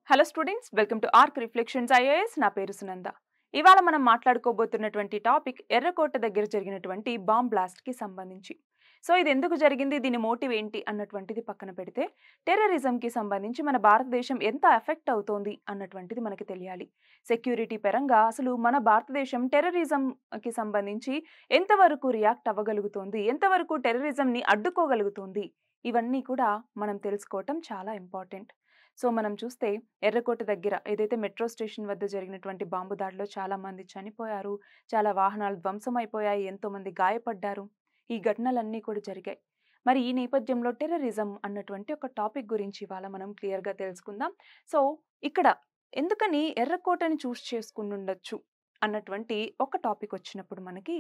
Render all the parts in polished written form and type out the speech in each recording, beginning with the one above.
Hello students, welcome to arc reflections IAS. నా పేరు సునంద. ఇవాళ మనం మాట్లాడుకోబోతున్నటువంటి టాపిక్ ఎర్రకోట దగ్గర జరిగినటువంటి బాంబ్ బ్లాస్ట్కి సంబంధించి. సో ఇది ఎందుకు జరిగింది, దీని మోటివ్ ఏంటి అన్నటువంటిది పక్కన పెడితే, టెర్రరిజంకి సంబంధించి మన భారతదేశం ఎంత ఎఫెక్ట్ అవుతోంది అన్నటువంటిది మనకి తెలియాలి. సెక్యూరిటీ పరంగా అసలు మన భారతదేశం టెర్రరిజంకి సంబంధించి ఎంతవరకు రియాక్ట్ అవ్వగలుగుతోంది, ఎంతవరకు టెర్రరిజంని అడ్డుకోగలుగుతోంది, ఇవన్నీ కూడా మనం తెలుసుకోవటం చాలా ఇంపార్టెంట్. సో మనం చూస్తే ఎర్రకోట దగ్గర ఏదైతే మెట్రో స్టేషన్ వద్ద జరిగినటువంటి బాంబు దాడిలో చాలా మంది చనిపోయారు, చాలా వాహనాలు ధ్వంసమైపోయాయి, ఎంతో మంది గాయపడ్డారు. ఈ ఘటనలన్నీ కూడా జరిగాయి. మరి ఈ నేపథ్యంలో టెర్రరిజం అన్నటువంటి ఒక టాపిక్ గురించి ఇవాళ మనం క్లియర్గా తెలుసుకుందాం. సో ఇక్కడ ఎందుకని ఎర్రకోటని చూస్ చేసుకుని ఉండొచ్చు అన్నటువంటి ఒక టాపిక్ వచ్చినప్పుడు మనకి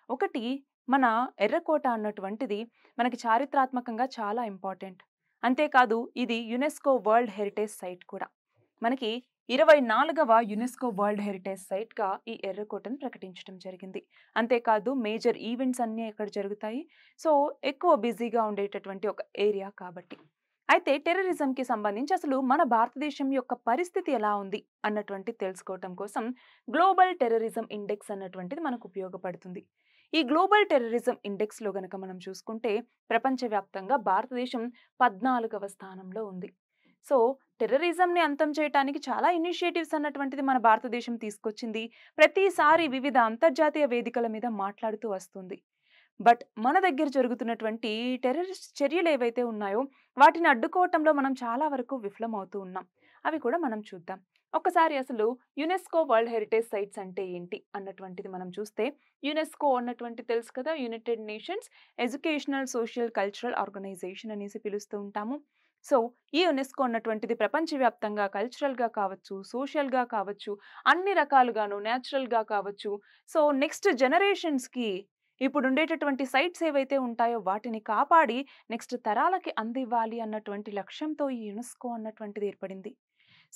ఒకటి, మన ఎర్రకోట అన్నటువంటిది మనకి చారిత్రాత్మకంగా చాలా ఇంపార్టెంట్. అంతేకాదు ఇది యునెస్కో వరల్డ్ హెరిటేజ్ సైట్ కూడా. మనకి 24వ యునెస్కో వరల్డ్ హెరిటేజ్ సైట్గా ఈ ఎర్రకోటను ప్రకటించడం జరిగింది. అంతేకాదు మేజర్ ఈవెంట్స్ అన్నీ ఇక్కడ జరుగుతాయి. సో ఎక్కువ బిజీగా ఉండేటటువంటి ఒక ఏరియా కాబట్టి. అయితే టెర్రరిజంకి సంబంధించి అసలు మన భారతదేశం యొక్క పరిస్థితి ఎలా ఉంది అన్నటువంటి తెలుసుకోవటం కోసం గ్లోబల్ టెర్రరిజం ఇండెక్స్ అన్నటువంటిది మనకు ఉపయోగపడుతుంది. ఈ గ్లోబల్ టెర్రరిజం ఇండెక్స్లో గనక మనం చూసుకుంటే ప్రపంచవ్యాప్తంగా భారతదేశం 14వ స్థానంలో ఉంది. సో టెర్రరిజంని అంతం చేయడానికి చాలా ఇనిషియేటివ్స్ అన్నటువంటిది మన భారతదేశం తీసుకొచ్చింది. ప్రతిసారి వివిధ అంతర్జాతీయ వేదికల మీద మాట్లాడుతూ వస్తుంది. బట్ మన దగ్గర జరుగుతున్నటువంటి టెర్రరిస్ట్ చర్యలు ఏవైతే ఉన్నాయో వాటిని అడ్డుకోవటంలో మనం చాలా వరకు విఫలం అవుతూ ఉన్నాం. అవి కూడా మనం చూద్దాం. ఒకసారి అసలు యునెస్కో వరల్డ్ హెరిటేజ్ సైట్స్ అంటే ఏంటి అన్నటువంటిది మనం చూస్తే, యునెస్కో అన్నటువంటి తెలుసు కదా, United Nations Educational Social Cultural Organization అనేసి పిలుస్తూ ఉంటాము. సో ఈ యునెస్కో అన్నటువంటిది ప్రపంచవ్యాప్తంగా కల్చరల్గా కావచ్చు, సోషల్గా కావచ్చు, అన్ని రకాలుగాను న్యాచురల్గా కావచ్చు. సో నెక్స్ట్ జనరేషన్స్కి ఇప్పుడు ఉండేటటువంటి సైట్స్ ఏవైతే ఉంటాయో వాటిని కాపాడి నెక్స్ట్ తరాలకి అందివ్వాలి అన్నటువంటి లక్ష్యంతో ఈ యునెస్కో అన్నటువంటిది ఏర్పడింది.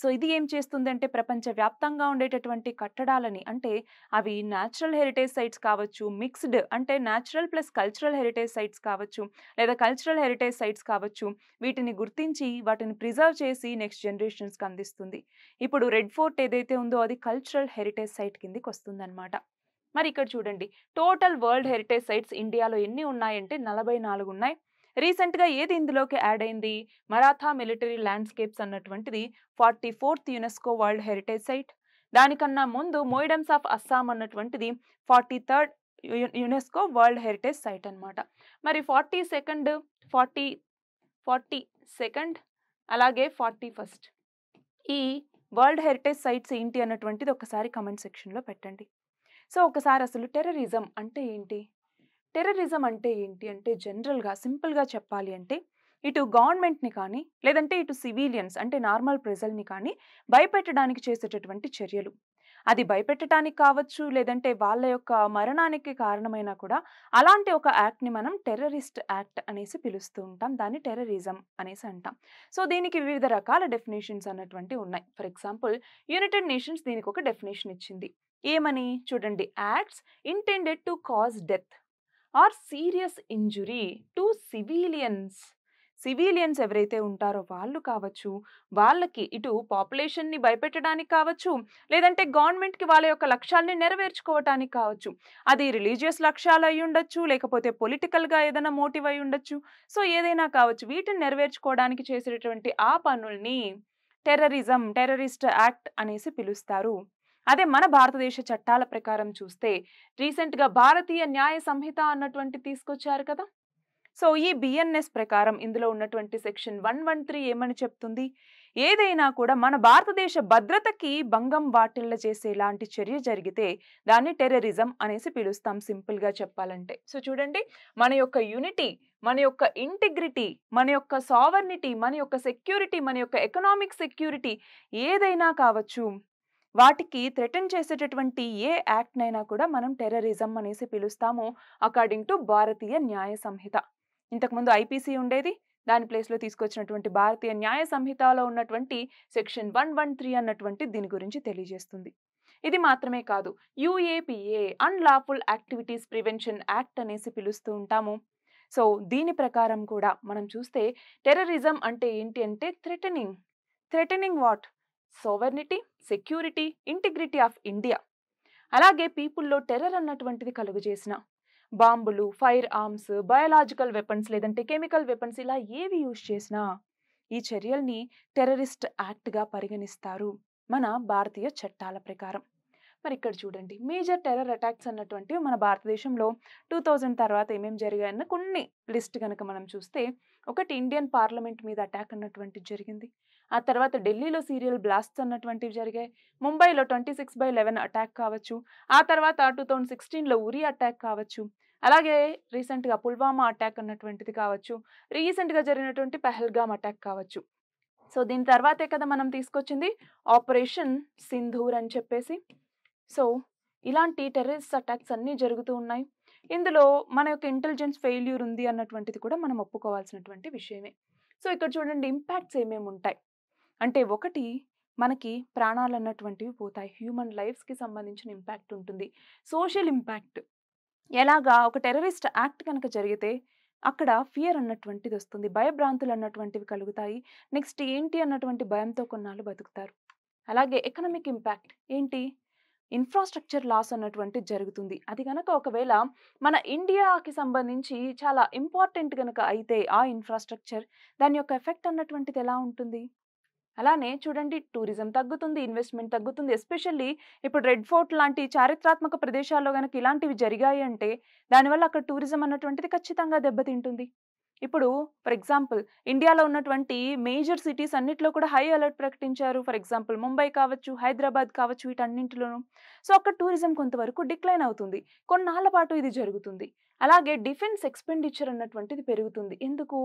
సో ఇది ఏం చేస్తుందంటే ప్రపంచవ్యాప్తంగా ఉండేటటువంటి కట్టడాలని, అంటే అవి న్యాచురల్ హెరిటేజ్ సైట్స్ కావచ్చు, మిక్స్డ్ అంటే natural plus cultural heritage sites కావచ్చు, లేదా కల్చరల్ హెరిటేజ్ సైట్స్ కావచ్చు, వీటిని గుర్తించి వాటిని ప్రిజర్వ్ చేసి నెక్స్ట్ జనరేషన్స్కి అందిస్తుంది. ఇప్పుడు రెడ్ ఫోర్ట్ ఏదైతే ఉందో అది కల్చరల్ హెరిటేజ్ సైట్ కిందకి వస్తుందన్నమాట. మరి ఇక్కడ చూడండి, టోటల్ వరల్డ్ హెరిటేజ్ సైట్స్ ఇండియాలో ఎన్ని ఉన్నాయంటే 44 ఉన్నాయి. రీసెంట్గా ఏది ఇందులోకి యాడ్ అయింది, మరాఠా మిలిటరీ ల్యాండ్స్కేప్స్ అన్నటువంటిది 44th UNESCO world heritage site. దానికన్నా ముందు మోయిడమ్స్ ఆఫ్ అస్సాం అన్నటువంటిది 43rd UNESCO world heritage site అన్నమాట. మరి 42nd అలాగే 41st ఈ వరల్డ్ హెరిటేజ్ సైట్స్ ఏంటి అన్నటువంటిది ఒకసారి కమెంట్ సెక్షన్లో పెట్టండి. సో ఒకసారి అసలు టెర్రరిజం అంటే ఏంటి, టెర్రరిజం అంటే ఏంటి అంటే జనరల్గా సింపుల్గా చెప్పాలి అంటే ఇటు గవర్నమెంట్ని కానీ లేదంటే ఇటు సివిలియన్స్ అంటే నార్మల్ ప్రజల్ని కానీ భయపెట్టడానికి చేసేటటువంటి చర్యలు. అది భయపెట్టడానికి కావచ్చు, లేదంటే వాళ్ళ యొక్క మరణానికి కారణమైనా కూడా అలాంటి ఒక యాక్ట్ని మనం టెర్రరిస్ట్ యాక్ట్ అనేసి పిలుస్తూ ఉంటాం. దాన్ని టెర్రరిజం అనేసి అంటాం. సో దీనికి వివిధ రకాల డెఫినేషన్స్ అన్నటువంటి ఉన్నాయి. ఫర్ ఎగ్జాంపుల్ యునైటెడ్ నేషన్స్ దీనికి ఒక డెఫినేషన్ ఇచ్చింది. ఏమని చూడండి, acts intended to cause death or serious injury to civilians. Civilians ఎవరైతే ఉంటారో వాళ్ళు కావచ్చు, వాళ్ళకి ఇటు పాపులేషన్ని భయపెట్టడానికి కావచ్చు, లేదంటే గవర్నమెంట్కి వాళ్ళ యొక్క లక్ష్యాలని నెరవేర్చుకోవటానికి కావచ్చు. అది రిలీజియస్ లక్ష్యాలు అయి ఉండొచ్చు, లేకపోతే పొలిటికల్గా ఏదైనా మోటివ్ అయి ఉండొచ్చు. సో ఏదైనా కావచ్చు, వీటిని నెరవేర్చుకోవడానికి చేసేటటువంటి ఆ పనుల్ని టెర్రరిస్ట్ యాక్ట్ అనేసి పిలుస్తారు. అదే మన భారతదేశ చట్టాల ప్రకారం చూస్తే రీసెంట్గా భారతీయ న్యాయ సంహిత అన్నటువంటి తీసుకొచ్చారు కదా. సో ఈ బిఎన్ఎస్ ప్రకారం ఇందులో ఉన్నటువంటి సెక్షన్ 113 ఏమని చెప్తుంది, ఏదైనా కూడా మన భారతదేశ భద్రతకి భంగం వాటిల్ల చేసేలాంటి చర్య జరిగితే దాన్ని టెర్రరిజం అనేసి పిలుస్తాం సింపుల్గా చెప్పాలంటే. సో చూడండి, మన యొక్క యూనిటీ, మన యొక్క ఇంటిగ్రిటీ, మన యొక్క సావర్నిటీ, మన యొక్క సెక్యూరిటీ, మన యొక్క ఎకనామిక్ సెక్యూరిటీ ఏదైనా కావచ్చు, వాటికి థ్రెటన్ చేసేటటువంటి ఏ యాక్ట్నైనా కూడా మనం టెర్రరిజం అనేసి పిలుస్తాము అకార్డింగ్ టు భారతీయ న్యాయ సంహిత. ఇంతకుముందు ఐపీసీ ఉండేది, దాని ప్లేస్లో తీసుకొచ్చినటువంటి భారతీయ న్యాయ సంహితలో ఉన్నటువంటి సెక్షన్ 113 అన్నటువంటి దీని గురించి తెలియజేస్తుంది. ఇది మాత్రమే కాదు, UAPA unlawful activities prevention act అనేసి పిలుస్తూ ఉంటాము. సో దీని ప్రకారం కూడా మనం చూస్తే టెర్రరిజం అంటే ఏంటి అంటే threatening what, sovereignty, security, integrity of India, అలాగే పీపుల్లో టెర్రర్ అన్నటువంటిది కలుగజేసిన బాంబులు, ఫైర్ ఆర్మ్స్, బయోలాజికల్ వెపన్స్ లేదంటే కెమికల్ వెపన్స్ ఇలా ఏవి యూజ్ చేసినా ఈ చర్యల్ని టెర్రరిస్ట్ యాక్ట్‌గా పరిగణిస్తారు మన భారతీయ చట్టాల ప్రకారం. మరి ఇక్కడ చూడండి, మేజర్ టెర్రర్ అటాక్స్ అన్నటువంటివి మన భారతదేశంలో 2000 తర్వాత ఏమేమి జరిగాయన్న కొన్ని లిస్ట్ గనక మనం చూస్తే, ఒకటి ఇండియన్ పార్లమెంట్ మీద అటాక్ అన్నటువంటిది జరిగింది. ఆ తర్వాత ఢిల్లీలో సీరియల్ బ్లాస్ట్స్ అన్నటువంటివి జరిగాయి. ముంబైలో 26/11 అటాక్ కావచ్చు. ఆ తర్వాత 2016లో ఉరి అటాక్ కావచ్చు. అలాగే రీసెంట్‌గా పుల్వామా అటాక్ అన్నటువంటిది కావచ్చు. రీసెంట్‌గా జరిగినటువంటి పహల్గామ్ అటాక్ కావచ్చు. సో దీని తర్వాతే కదా మనం తీసుకొచ్చింది ఆపరేషన్ సింధూర్ అని చెప్పేసి. సో ఇలాంటి టెర్రరిస్ట్ అటాక్స్ అన్నీ జరుగుతూ ఉన్నాయి. ఇందులో మన యొక్క ఇంటెలిజెన్స్ ఫెయిల్యూర్ ఉంది అన్నటువంటిది కూడా మనం ఒప్పుకోవాల్సినటువంటి విషయమే. సో ఇక్కడ చూడండి ఇంపాక్ట్స్ ఏమేమి ఉంటాయి అంటే, ఒకటి మనకి ప్రాణాలు అన్నటువంటివి పోతాయి. హ్యూమన్ లైఫ్స్‌కి సంబంధించిన ఇంపాక్ట్ ఉంటుంది. సోషల్ ఇంపాక్ట్, ఎలాగా ఒక టెర్రరిస్ట్ యాక్ట్ కనుక జరిగితే అక్కడ ఫియర్ అన్నటువంటిది వస్తుంది. భయభ్రాంతులు అన్నటువంటివి కలుగుతాయి. నెక్స్ట్ ఏంటి అన్నటువంటి భయంతో కొన్నాళ్ళు బతుకుతారు. అలాగే ఎకనామిక్ ఇంపాక్ట్ ఏంటి? ఇన్‌ఫ్రాస్ట్రక్చర్ లాస్ అన్నటువంటిది జరుగుతుంది. అది గనక ఒకవేళ మన ఇండియాకి సంబంధించి చాలా ఇంపార్టెంట్ గనక అయితే ఆ ఇన్‌ఫ్రాస్ట్రక్చర్, దాని యొక్క ఎఫెక్ట్ అన్నటువంటిది ఎలా ఉంటుంది? అలానే చూడండి, టూరిజం తగ్గుతుంది, ఇన్వెస్ట్‌మెంట్ తగ్గుతుంది. ఎస్పెషల్లీ ఇప్పుడు రెడ్ ఫోర్ట్ లాంటి చారిత్రాత్మక ప్రదేశాల్లో గనక ఇలాంటివి జరిగాయి అంటే, దానివల్ల అక్కడ టూరిజం అన్నటువంటిది ఖచ్చితంగా దెబ్బతింటుంది. ఇప్పుడు ఫర్ ఎగ్జాంపుల్ ఇండియాలో ఉన్నటువంటి మేజర్ సిటీస్ అన్నిట్లో కూడా హై అలర్ట్ ప్రకటించారు. ఫర్ ఎగ్జాంపుల్ ముంబై కావచ్చు, హైదరాబాద్ కావచ్చు, వీటన్నింటిలోనూ. సో అక్కడ టూరిజం కొంతవరకు డిక్లైన్ అవుతుంది. కొన్నాళ్ల పాటు ఇది జరుగుతుంది. అలాగే డిఫెన్స్ ఎక్స్‌పెండిచర్ అన్నటువంటిది పెరుగుతుంది. ఎందుకు?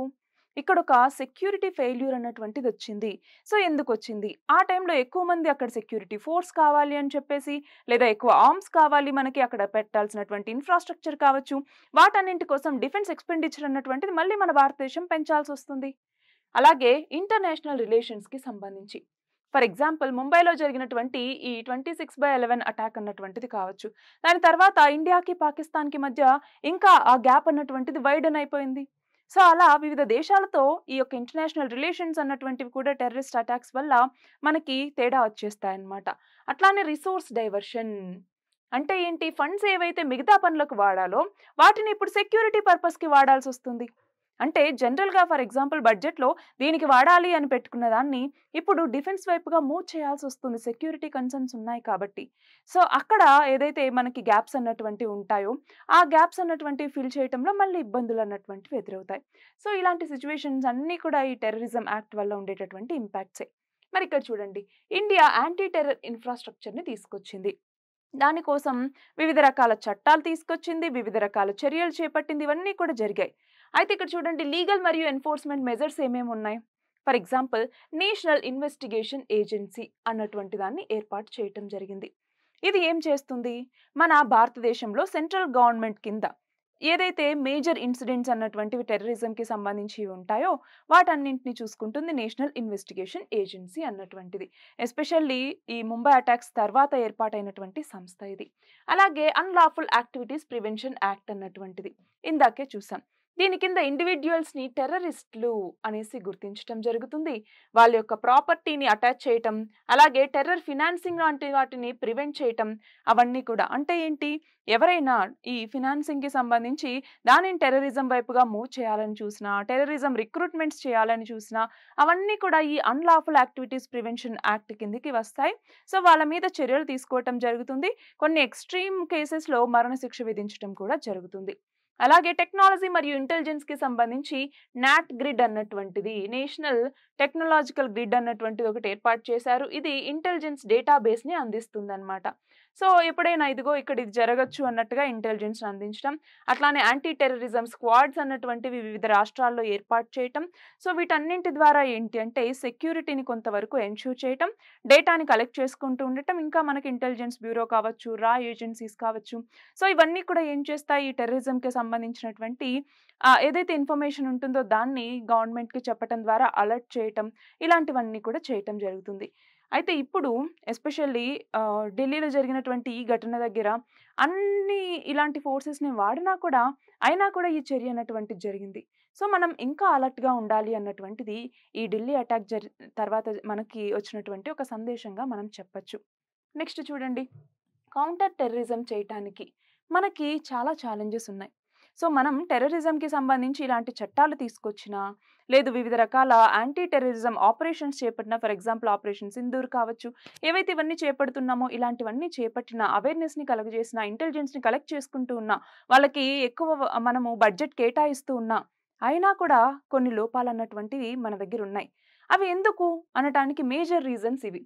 ఇక్కడ ఒక సెక్యూరిటీ ఫెయిల్యూర్ అన్నటువంటిది వచ్చింది. సో ఎందుకొచ్చింది? ఆ టైంలో ఎక్కువ మంది అక్కడ సెక్యూరిటీ ఫోర్స్ కావాలి అని చెప్పేసి, లేదా ఎక్కువ ఆర్మ్స్ కావాలి మనకి, అక్కడ పెట్టాల్సినటువంటి ఇన్‌ఫ్రాస్ట్రక్చర్ కావచ్చు. వాటన్నింటి కోసం డిఫెన్స్ ఎక్స్‌పెండిచర్ అన్నటువంటిది మళ్ళీ మన భారతదేశం పెంచాల్సొస్తుంది. అలాగే ఇంటర్నేషనల్ రిలేషన్స్‌కి సంబంధించి. ఫర్ ఎగ్జాంపుల్ ముంబైలో జరిగినటువంటి ఈ 26/11 అటాక్ అన్నటువంటిది కావచ్చు. దాని తర్వాత ఇండియాకి, పాకిస్తాన్‌కి మధ్య ఇంకా ఆ గ్యాప్ అన్నటువంటిది వైడెన్ అయిపోయింది. సో అలా వివిధ దేశాలతో ఈ యొక్క ఇంటర్నేషనల్ రిలేషన్స్ అన్నటువంటివి కూడా టెర్రరిస్ట్ అటాక్స్ వల్ల మనకి తేడా వచ్చేస్తాయన్నమాట. అట్లానే రిసోర్స్ డైవర్షన్ అంటే ఏంటి? ఫండ్స్ ఏవైతే మిగతా పనులకు వాడాలో వాటిని ఇప్పుడు సెక్యూరిటీ పర్పస్‌కి వాడాల్సొస్తుంది. అంటే జనరల్‌గా ఫర్ ఎగ్జాంపుల్ బడ్జెట్‌లో దీనికి వాడాలి అని పెట్టుకున్న దాన్ని ఇప్పుడు డిఫెన్స్ వైపుగా మూవ్ చేయాల్సొస్తుంది. సెక్యూరిటీ కన్సర్న్స్ ఉన్నాయి కాబట్టి. సో అక్కడ ఏదైతే మనకి గ్యాప్స్ అన్నటువంటివి ఉంటాయో, ఆ గ్యాప్స్ అన్నటువంటివి ఫిల్ చేయటంలో మళ్ళీ ఇబ్బందులు అన్నటువంటివి ఎదురవుతాయి. సో ఇలాంటి సిట్యుయేషన్స్ అన్నీ కూడా ఈ టెర్రరిజం యాక్ట్ వల్ల ఉండేటటువంటి ఇంపాక్ట్సే. మరి ఇక్కడ చూడండి, ఇండియా యాంటీ టెర్రర్ ఇన్‌ఫ్రాస్ట్రక్చర్‌ని తీసుకొచ్చింది. దానికోసం వివిధ రకాల చట్టాలు తీసుకొచ్చింది, వివిధ రకాల చర్యలు చేపట్టింది, ఇవన్నీ కూడా జరిగాయి. అయితే ఇక్కడ చూడండి, లీగల్ మరియు ఎన్ఫోర్స్‌మెంట్ మెజర్స్ ఏమేమి ఉన్నాయి? For example national investigation agency అన్నటువంటి దాన్ని ఏర్పాటు చేయటం జరిగింది. ఇది ఏం చేస్తుంది? మన భారతదేశంలో సెంట్రల్ గవర్నమెంట్ కింద ఏదైతే మేజర్ ఇన్సిడెంట్స్ అన్నటువంటివి టెర్రరిజంకి సంబంధించి ఉంటాయో వాటన్నింటిని చూసుకుంటుంది నేషనల్ ఇన్వెస్టిగేషన్ ఏజెన్సీ అన్నటువంటిది. ఎస్పెషల్లీ ఈ ముంబై అటాక్స్ తర్వాత ఏర్పాటైనటువంటి సంస్థ ఇది. అలాగే అన్‌లాఫుల్ యాక్టివిటీస్ ప్రివెన్షన్ యాక్ట్ అన్నటువంటిది ఇందాకే చూసాం. దీని కింద ఇండివిడ్యువల్స్‌ని టెర్రరిస్టులు అనేసి గుర్తించటం జరుగుతుంది. వాళ్ళ యొక్క ప్రాపర్టీని అటాచ్ చేయటం, అలాగే టెర్రర్ ఫినాన్సింగ్ లాంటి వాటిని ప్రివెంట్ చేయటం, అవన్నీ కూడా. అంటే ఏంటి? ఎవరైనా ఈ ఫినాన్సింగ్‌కి సంబంధించి దానిని టెర్రరిజం వైపుగా మూవ్ చేయాలని చూసినా, టెర్రరిజం రిక్రూట్మెంట్స్ చేయాలని చూసినా, అవన్నీ కూడా ఈ అన్‌లాఫుల్ యాక్టివిటీస్ ప్రివెన్షన్ యాక్ట్ కిందకి వస్తాయి. సో వాళ్ళ మీద చర్యలు తీసుకోవటం జరుగుతుంది. కొన్ని ఎక్స్‌ట్రీమ్ కేసెస్‌లో మరణశిక్ష విధించటం కూడా జరుగుతుంది. అలాగే టెక్నాలజీ మరియు ఇంటెలిజెన్స్‌కి సంబంధించి నాట్ గ్రిడ్ అన్నటువంటిది, నేషనల్ టెక్నాలజికల్ గ్రిడ్ అన్నటువంటిది ఒకటి ఏర్పాటు చేశారు. ఇది ఇంటెలిజెన్స్ డేటాబేస్‌ని అందిస్తుందన్నమాట. సో ఎప్పుడైనా ఇదిగో ఇక్కడ ఇది జరగొచ్చు అన్నట్టుగా ఇంటెలిజెన్స్‌ని అందించడం. అట్లానే యాంటీ టెర్రరిజం స్క్వాడ్స్ అన్నటువంటివి వివిధ రాష్ట్రాల్లో ఏర్పాటు చేయటం. సో వీటన్నింటి ద్వారా ఏంటి అంటే సెక్యూరిటీని కొంతవరకు ఎన్ష్యూర్ చేయటం, డేటాని కలెక్ట్ చేసుకుంటూ ఉండటం. ఇంకా మనకి ఇంటెలిజెన్స్ బ్యూరో కావచ్చు, రా ఏజెన్సీస్ కావచ్చు. సో ఇవన్నీ కూడా ఏం చేస్తాయి? ఈ టెర్రరిజంకి సంబంధించినటువంటి ఏదైతే ఇన్ఫర్మేషన్ ఉంటుందో దాన్ని గవర్నమెంట్‌కి చెప్పటం ద్వారా అలర్ట్ చేయటం, ఇలాంటివన్నీ కూడా చేయటం జరుగుతుంది. అయితే ఇప్పుడు ఎస్పెషల్లీ ఢిల్లీలో జరిగినటువంటి ఈ ఘటన దగ్గర అన్ని ఇలాంటి ఫోర్సెస్‌ని వాడినా కూడా, అయినా కూడా ఈ చర్య అన్నటువంటిది జరిగింది. సో, మనం ఇంకా అలర్ట్‌గా ఉండాలి అన్నటువంటిది ఈ ఢిల్లీ అటాక్ తర్వాత మనకి వచ్చినటువంటి ఒక సందేశంగా మనం చెప్పొచ్చు. నెక్స్ట్ చూడండి. కౌంటర్ టెర్రరిజం చేయటానికి మనకి చాలా ఛాలెంజెస్ ఉన్నాయి. సో, మనం టెర్రరిజంకి సంబంధించి ఇలాంటి చట్టాలు తీసుకొచ్చినా, లేదు వివిధ రకాల యాంటీ టెర్రరిజం ఆపరేషన్స్ చేపట్టినా, ఫర్ ఎగ్జాంపుల్ ఆపరేషన్ సింధూర్ కావచ్చు, ఏవైతే ఇవన్నీ చేపడుతున్నామో ఇలాంటివన్నీ చేపట్టిన, అవేర్‌నెస్‌ని కలుగజేసిన, ఇంటెలిజెన్స్‌ని కలెక్ట్ చేసుకుంటూ ఉన్నా, వాళ్ళకి ఎక్కువ మనము బడ్జెట్ కేటాయిస్తూ ఉన్నా, అయినా కూడా కొన్ని లోపాలన్నటువంటివి మన దగ్గరున్నాయి. అవి ఎందుకు అనటానికి మేజర్ రీజన్స్ ఇవి.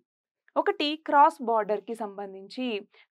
ఒకటి క్రాస్ బార్డర్‌కి సంబంధించి,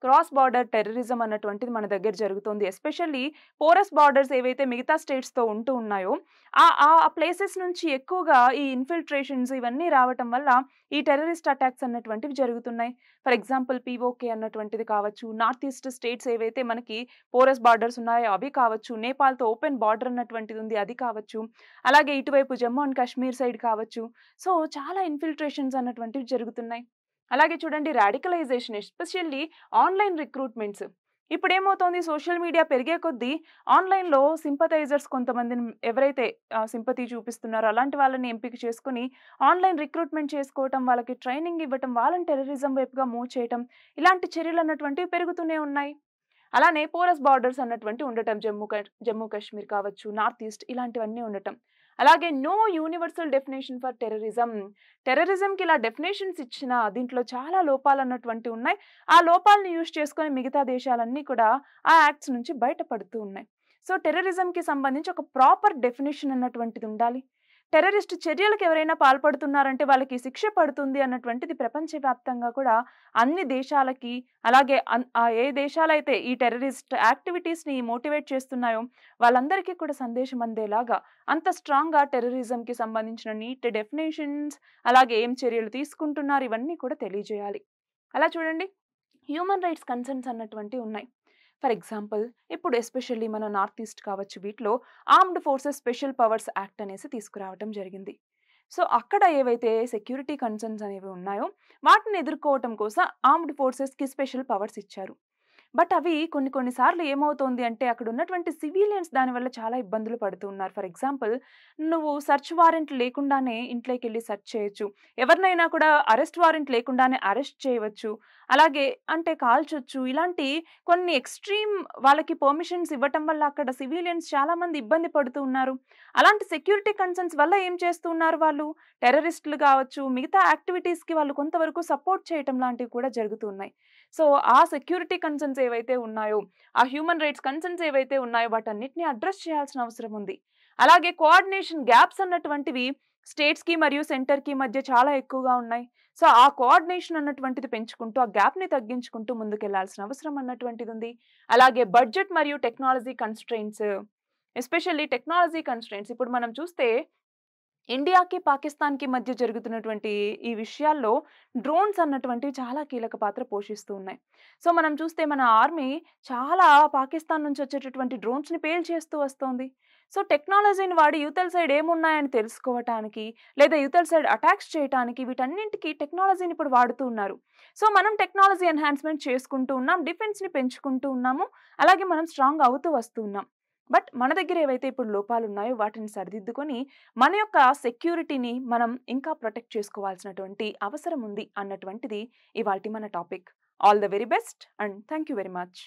క్రాస్ బార్డర్ టెర్రరిజం అన్నటువంటిది మన దగ్గర జరుగుతోంది. ఎస్పెషల్లీ పోరస్ బార్డర్స్ ఏవైతే మిగతా స్టేట్స్‌తో ఉంటూ ఉన్నాయో, ఆ ప్లేసెస్ నుంచి ఎక్కువగా ఈ ఇన్‌ఫిల్ట్రేషన్స్ ఇవన్నీ రావటం వల్ల ఈ టెర్రరిస్ట్ అటాక్స్ అన్నటువంటివి జరుగుతున్నాయి. ఫర్ ఎగ్జాంపుల్ పీఓకే అన్నటువంటిది కావచ్చు, నార్త్ ఈస్ట్ స్టేట్స్ ఏవైతే మనకి పోరస్ బార్డర్స్ ఉన్నాయో అవి కావచ్చు, నేపాల్‌తో ఓపెన్ బార్డర్ అన్నటువంటిది ఉంది అది కావచ్చు, అలాగే ఇటువైపు జమ్మూ అండ్ కాశ్మీర్ సైడ్ కావచ్చు. సో, చాలా ఇన్‌ఫిల్ట్రేషన్స్ అన్నటువంటివి జరుగుతున్నాయి. అలాగే చూడండి రాడికలైజేషన్ ఎస్పెషల్లీ ఆన్‌లైన్ రిక్రూట్‌మెంట్స్. ఇప్పుడేమవుతోంది సోషల్ మీడియా పెరిగే కొద్దీ ఆన్‌లైన్‌లో సింపథైజర్స్ కొంతమందిని ఎవరైతే సింపథీ చూపిస్తున్నారో అలాంటి వాళ్ళని ఎంపిక చేసుకొని ఆన్‌లైన్ రిక్రూట్‌మెంట్ చేసుకోవటం, వాళ్ళకి ట్రైనింగ్ ఇవ్వటం, వాళ్ళని టెర్రరిజం వైపుగా మూవ్ చేయటం, ఇలాంటి చర్యలన్నటువంటివి పెరుగుతూనే ఉన్నాయి. అలానే పోరస్ బార్డర్స్ అన్నటువంటివి ఉండటం. జమ్మూ కాశ్మీర్ కావచ్చు, నార్త్ ఈస్ట్ ఇలాంటివన్నీ ఉండటం. అలాగే no universal definition for terrorism. టెర్రరిజంకి ఇలా డెఫినిషన్స్ ఇచ్చినా దీంట్లో చాలా లోపాలన్నటువంటివి ఉన్నాయి. ఆ లోపాలను యూజ్ చేసుకొని మిగతా దేశాలన్నీ కూడా ఆ యాక్ట్స్ నుంచి బయటపడుతూ ఉన్నాయి. సో, టెర్రరిజంకి సంబంధించి ఒక ప్రాపర్ డెఫినిషన్ అన్నటువంటిది ఉండాలి. టెర్రరిస్ట్ చర్యలకు ఎవరైనా పాల్పడుతున్నారంటే వాళ్ళకి శిక్ష పడుతుంది అన్నటువంటిది ప్రపంచవ్యాప్తంగా కూడా అన్ని దేశాలకి, అలాగే ఏ దేశాలైతే ఈ టెర్రరిస్ట్ యాక్టివిటీస్‌ని మోటివేట్ చేస్తున్నాయో వాళ్ళందరికీ కూడా సందేశం అందేలాగా అంత స్ట్రాంగ్‌గా టెర్రరిజంకి సంబంధించిన నీట్ డెఫినిషన్స్, అలాగే ఏం చర్యలు తీసుకుంటున్నారు ఇవన్నీ కూడా తెలియజేయాలి. అలా చూడండి హ్యూమన్ రైట్స్ కన్సర్న్స్ అన్నటువంటివి ఉన్నాయి. ఫర్ ఎగ్జాంపుల్ ఇప్పుడు ఎస్పెషల్లీ మన నార్త్ ఈస్ట్ కావచ్చు వీటిలో armed forces special powers act అనేసి తీసుకురావటం జరిగింది. సో, అక్కడ ఏవైతే సెక్యూరిటీ కన్సర్న్స్ అనేవి ఉన్నాయో వాటిని ఎదుర్కోవటం కోసం ఆర్మ్డ్ ఫోర్సెస్‌కి స్పెషల్ పవర్స్ ఇచ్చారు. బట్ అవి కొన్ని కొన్ని సార్లు ఏమవుతోంది అంటే అక్కడ ఉన్నటువంటి సివిలియన్స్ దానివల్ల చాలా ఇబ్బందులు పడుతూ ఉన్నారు. ఫర్ ఎగ్జాంపుల్ నువ్వు సెర్చ్ వారెంట్ లేకుండానే ఇంట్లోకెళ్ళి సెర్చ్ చేయొచ్చు. ఎవరినైనా కూడా అరెస్ట్ వారెంట్ లేకుండానే అరెస్ట్ చేయవచ్చు. అలాగే అంటే కాల్చొచ్చు. ఇలాంటి కొన్ని ఎక్స్‌ట్రీమ్ వాళ్ళకి పర్మిషన్స్ ఇవ్వటం వల్ల అక్కడ సివిలియన్స్ చాలామంది ఇబ్బంది పడుతూ ఉన్నారు. అలాంటి సెక్యూరిటీ కన్సర్న్స్ వల్ల ఏం చేస్తూ ఉన్నారు వాళ్ళు? టెర్రరిస్టులు కావచ్చు, మిగతా యాక్టివిటీస్‌కి వాళ్ళు కొంతవరకు సపోర్ట్ చేయటం లాంటివి కూడా జరుగుతూ ఉన్నాయి. సో, ఆ సెక్యూరిటీ కన్సర్న్స్ ఏవైతే ఉన్నాయో, ఆ హ్యూమన్ రైట్స్ కన్సర్న్స్ ఏవైతే ఉన్నాయో వాటన్నిటిని అడ్రెస్ చేయాల్సిన అవసరం ఉంది. అలాగే కోఆర్డినేషన్ గ్యాప్స్ అన్నటువంటివి స్టేట్స్‌కి మరియు సెంటర్‌కి మధ్య చాలా ఎక్కువగా ఉన్నాయి. సో, ఆ కోఆర్డినేషన్ అన్నటువంటిది పెంచుకుంటూ, ఆ గ్యాప్‌ని తగ్గించుకుంటూ ముందుకెళ్లాల్సిన అవసరం అన్నటువంటిది ఉంది. అలాగే బడ్జెట్ మరియు technology constraints, especially technology constraints ఇప్పుడు మనం చూస్తే ఇండియాకి, పాకిస్తాన్‌కి మధ్య జరుగుతున్నటువంటి ఈ విషయాల్లో డ్రోన్స్ అన్నటువంటివి చాలా కీలక పాత్ర పోషిస్తూ ఉన్నాయి. సో, మనం చూస్తే మన ఆర్మీ చాలా పాకిస్తాన్ నుంచి వచ్చేటటువంటి డ్రోన్స్‌ని పేల్చేస్తూ వస్తోంది. సో, టెక్నాలజీని వాడి యువతల సైడ్ ఏమున్నాయని తెలుసుకోవటానికి, లేదా యువతల సైడ్ అటాక్స్ చేయటానికి వీటన్నింటికి టెక్నాలజీని ఇప్పుడు వాడుతూ ఉన్నారు. సో, మనం టెక్నాలజీ ఎన్హాన్స్‌మెంట్ చేసుకుంటూ ఉన్నాం. డిఫెన్స్‌ని పెంచుకుంటూ ఉన్నాము. అలాగే మనం స్ట్రాంగ్ అవుతూ వస్తూ ఉన్నాం. బట్ మన దగ్గర ఏవైతే ఇప్పుడు లోపాలున్నాయో వాటిని సరిదిద్దుకొని మన యొక్క సెక్యూరిటీని మనం ఇంకా ప్రొటెక్ట్ చేసుకోవాల్సినటువంటి అవసరం ఉంది అన్నటువంటిది ఇవాల్టి మన topic. All the very best and thank you very much.